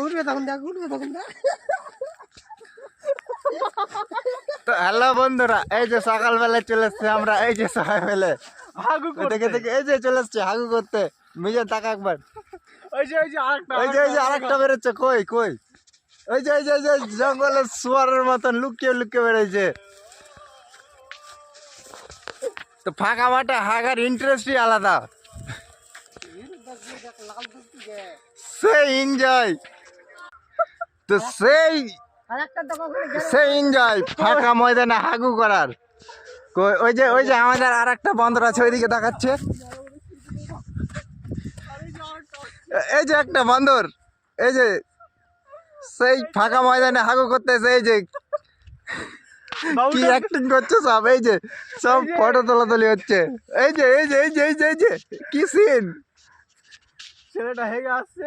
উঠবে তখন দেখ, উঠবে তখন দেখ। তো হ্যালো বন্ধুরা, এই যে সকালবেলা চলে এসছে আমরা, এই যে সবাই মিলে হাগু দেখে দেখে এই যে চলে এসছে হাগু করতে। মিজে টাকা একবার, ওই যে আরেকটা এই যে আরেকটা বেরোচ্ছে। কই কই এই যে জঙ্গলের শুয়ারের মতন লুকিয়ে লুকিয়ে বেরোচ্ছে। তো ফাঁকা মাঠে হাগার ইন্টারেস্টই আলাদা, সেই এনজয়। তো সেই এনজয় ফাঁকা ময়দানে হাগু করার। ওই যে আমাদের আর একটা বন্দর আছে, ওইদিকে দেখাচ্ছে। এই যে একটা বন্দর, এই যে সেই ফাঁকা ময়দানে হাগু করতেছে। এই যে কি অ্যাক্টিং করছে সব, এই যে সব ফটো তোলাতুলি হচ্ছে। এই যে কি সিন, ছেলেটা হেগে আসছে।